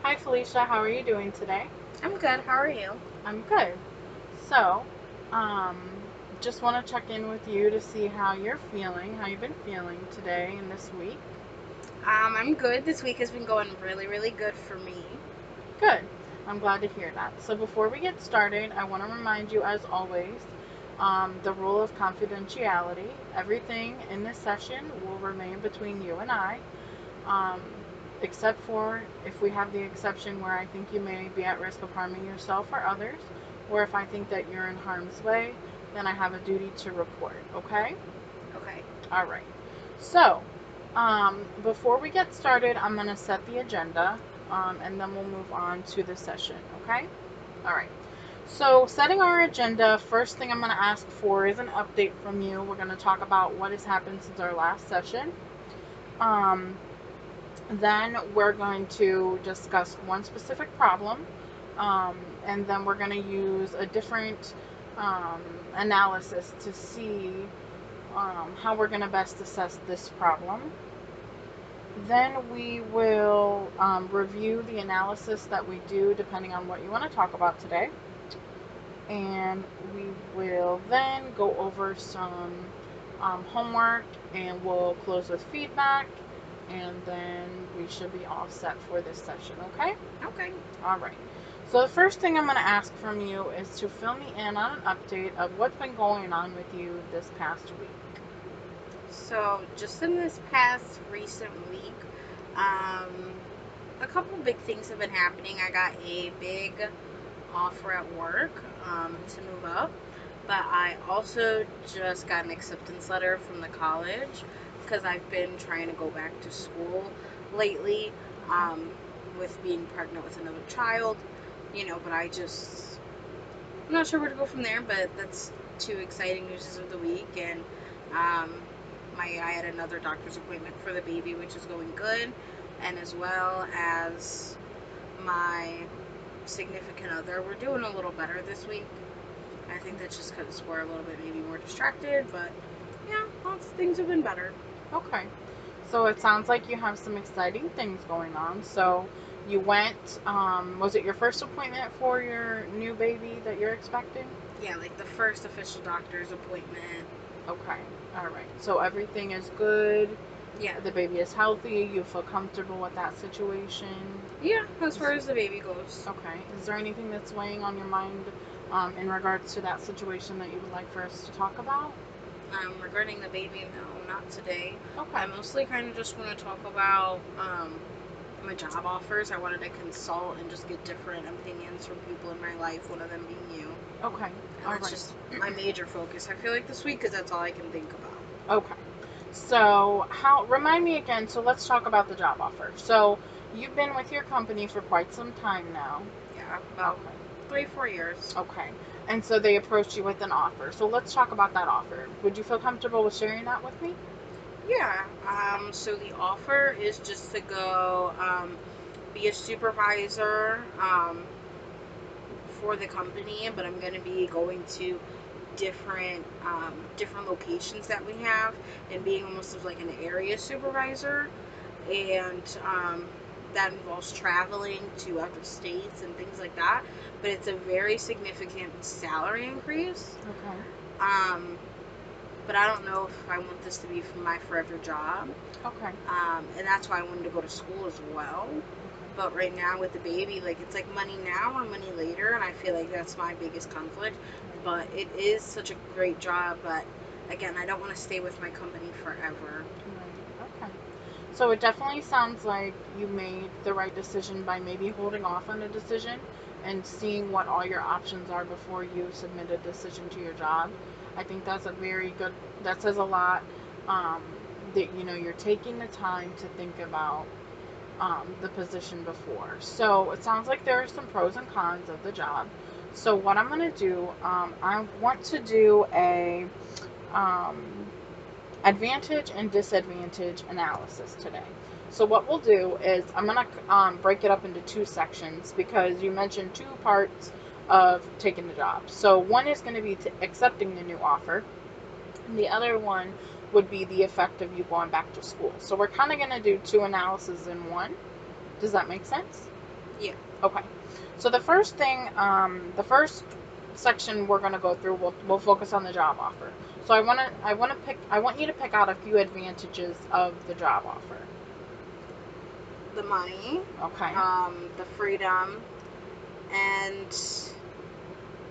Hi Felicia, how are you doing today? I'm good. How are you? I'm good. So, um, just want to check in with you to see how you're feeling, how you've been feeling today and this week. I'm good. This week has been going really, really good for me. Good. I'm glad to hear that. So, before we get started, I want to remind you, as always, the rule of confidentiality. Everything in this session will remain between you and I, um, except for if we have the exception where I think you may be at risk of harming yourself or others, or if I think that you're in harm's way, then I have a duty to report. Okay? Okay. All right. So, before we get started, I'm going to set the agenda, and then we'll move on to the session. Okay? All right. So, setting our agenda, first thing I'm going to ask for is an update from you. We're going to talk about what has happened since our last session. Um, Then we're going to discuss one specific problem, um, and then we're going to use a different um, analysis to see how we're going to best assess this problem. Then we will review the analysis that we do depending on what you want to talk about today. And we will then go over some homework, and we'll close with feedback, and then we should be all set for this session, okay? Okay. All right. So the first thing I'm going to ask from you is to fill me in on an update of what's been going on with you this past week. So, just in this past recent week, a couple big things have been happening. I got a big offer at work to move up, but I also just got an acceptance letter from the college because I've been trying to go back to school lately Okay. um, with being pregnant with another child, but I'm not sure where to go from there, but that's two exciting news of the week. And um, I had another doctor's appointment for the baby, which is going good, and as well as my significant other. We're doing a little better this week. I think that's just because we're a little bit maybe more distracted, but yeah, lots of things have been better. Okay. So it sounds like you have some exciting things going on. So you went, was it your first appointment for your new baby that you're expecting? Yeah, like the first official doctor's appointment. Okay. All right. So everything is good. Yeah, The baby is healthy. You feel comfortable with that situation. yeah, as far Is, as the baby goes. okay. Is there anything that's weighing on your mind in regards to that situation that you would like for us to talk about? Regarding the baby, no, not today. Okay. I mostly kind of just want to talk about my job offers. I wanted to consult and just get different opinions from people in my life, one of them being you. Okay. And All that's right. just my major focus, I feel like, this week, because that's all I can think about. Okay. So, how, remind me again. So, let's talk about the job offer. So, you've been with your company for quite some time now. Yeah, about Okay. 3-4 years. Okay. And so they approached you with an offer. So, let's talk about that offer. Would you feel comfortable with sharing that with me? Yeah, so the offer is just to go be a supervisor for the company, but I'm going to be going to different locations that we have and being almost like an area supervisor, and that involves traveling to other states and things like that. But it's a very significant salary increase. Okay. Um, but I don't know if I want this to be my forever job. Okay. And that's why I wanted to go to school as well. Okay. But right now with the baby, like, it's like money now or money later, and I feel like that's my biggest conflict. But it is such a great job, but again, I don't want to stay with my company forever. Right. Okay. So it definitely sounds like you made the right decision by maybe holding off on a decision and seeing what all your options are before you submit a decision to your job. I think that's a very good, that says a lot, um, that you're taking the time to think about the position before. So it sounds like there are some pros and cons of the job. So what I'm going to do, I want to do a um, advantage and disadvantage analysis today. So what we'll do is I'm going to break it up into two sections because you mentioned two parts of taking the job. So one is going to be accepting the new offer, and the other one would be the effect of you going back to school. So we're kind of going to do two analyses in one. Does that make sense? Yeah. Okay. So the first section we're going to go through, we'll focus on the job offer. So I want you to pick out a few advantages of the job offer. The money, Okay. the freedom, and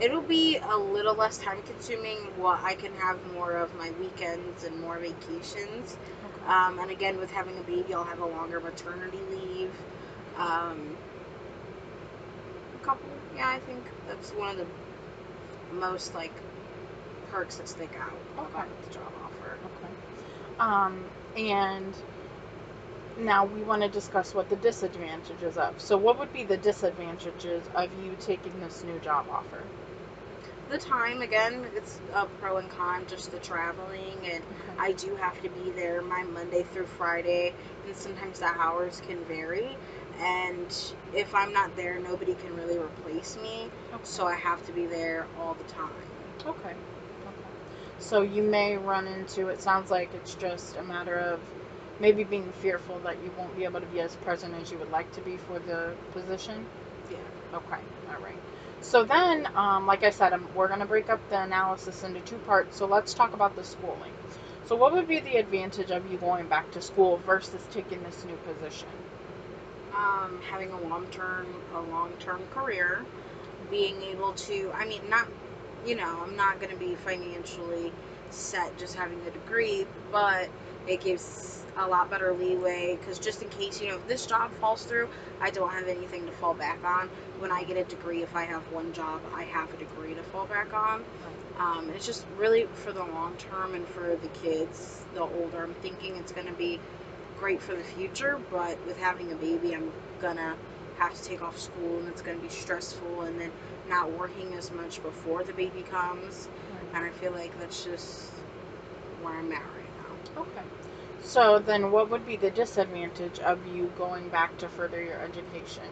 it'll be a little less time consuming. Well, I can have more of my weekends and more vacations. Okay. And again, with having a baby, I'll have a longer maternity leave. Um, a couple, yeah, I think that's one of the most like perks that stick out Okay. about the job offer. Okay. And now we want to discuss what the disadvantages of. So what would be the disadvantages of you taking this new job offer? The time, again, it's a pro and con, just the traveling, and Okay. I do have to be there my Monday through Friday, and sometimes the hours can vary. And if I'm not there, nobody can really replace me, so I Okay. have to be there all the time. Okay. Okay. So you may run into, it sounds like it's just a matter of maybe being fearful that you won't be able to be as present as you would like to be for the position. Yeah. Okay. All right. So then, like I said, we're going to break up the analysis into two parts. So let's talk about the schooling. So what would be the advantage of you going back to school versus taking this new position? Having a long term career, being able to, I mean, not, I'm not going to be financially set just having the degree, but it gives a lot better leeway because just in case, if this job falls through, I don't have anything to fall back on. When I get a degree, if I have one job, I have a degree to fall back on. It's just really for the long term and for the kids, the older I'm thinking it's going to be great for the future, but with having a baby, I'm gonna have to take off school and it's gonna be stressful, and then not working as much before the baby comes. And I feel like that's just where I'm at right now. Okay. So then what would be the disadvantage of you going back to further your education?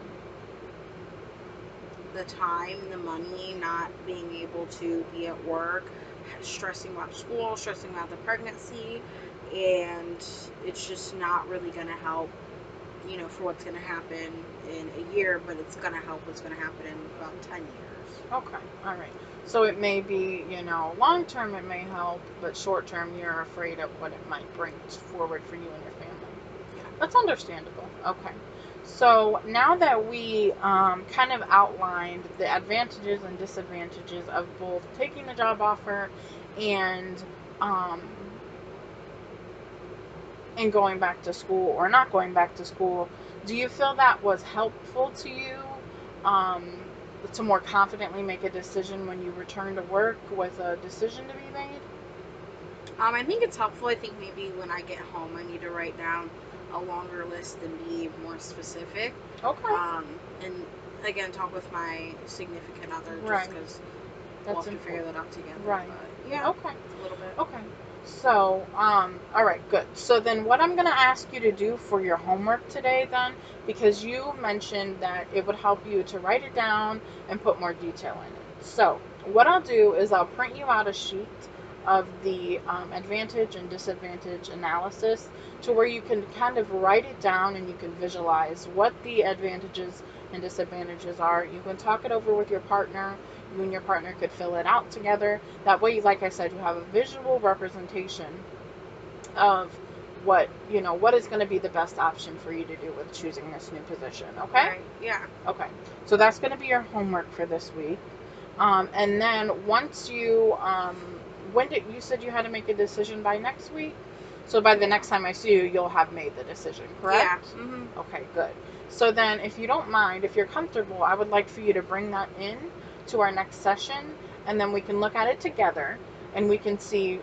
The time, the money, not being able to be at work, stressing about school, stressing about the pregnancy, and it's just not really gonna help, for what's gonna happen in a year, but it's gonna help what's gonna happen in about 10 years. Okay. All right. So it may be, long term it may help, but short term you're afraid of what it might bring forward for you and your family. Yeah. That's understandable. Okay. So now that we kind of outlined the advantages and disadvantages of both taking the job offer and um, and going back to school or not going back to school, do you feel that was helpful to you um, to more confidently make a decision when you return to work with a decision to be made? I think it's helpful. I think maybe when I get home, I need to write down a longer list and be more specific. Okay. And again, talk with my significant other just Right. because we'll That's have to figure important. that out together. Right. But yeah, Okay. a little bit. Okay. So, all right, good. So then what I'm going to ask you to do for your homework today then, because you mentioned that it would help you to write it down and put more detail in it. So what I'll do is I'll print you out a sheet of the advantage and disadvantage analysis to where you can kind of write it down and you can visualize what the advantages and disadvantages are. You can talk it over with your partner. You and your partner could fill it out together. That way, like I said, you have a visual representation of what is going to be the best option for you to do with choosing this new position. Okay? Right. Yeah. Okay. So that's going to be your homework for this week. And then once when did you said you had to make a decision by next week? So by the Yeah. next time I see you, you'll have made the decision, Yeah. correct? Mhm. Okay, good. So then, if you don't mind, if you're comfortable, I would like for you to bring that in to our next session, and then we can look at it together, and we can see,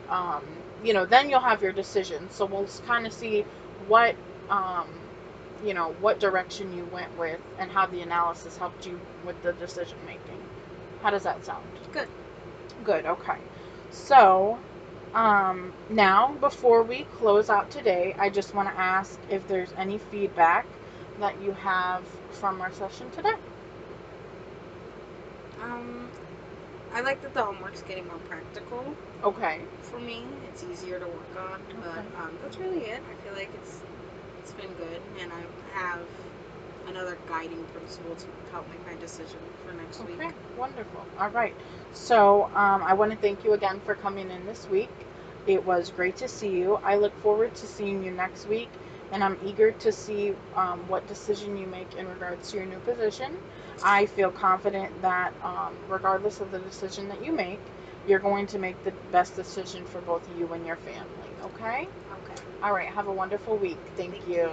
then you'll have your decision. So we'll kind of see what, um, what direction you went with, and how the analysis helped you with the decision making. How does that sound? Good. Good, okay. So, now before we close out today, I just want to ask if there's any feedback that you have from our session today. Um, I like that the homework's getting more practical Okay. for me. It's easier to work on, but Okay. that's really it. I feel like it's been good, and I have another guiding principle to help make my decision for next week. Okay, wonderful. All right. So I want to thank you again for coming in this week. It was great to see you. I look forward to seeing you next week, and I'm eager to see what decision you make in regards to your new position. I feel confident that regardless of the decision that you make, you're going to make the best decision for both you and your family. Okay? Okay. All right. Have a wonderful week. Thank Thank you. you.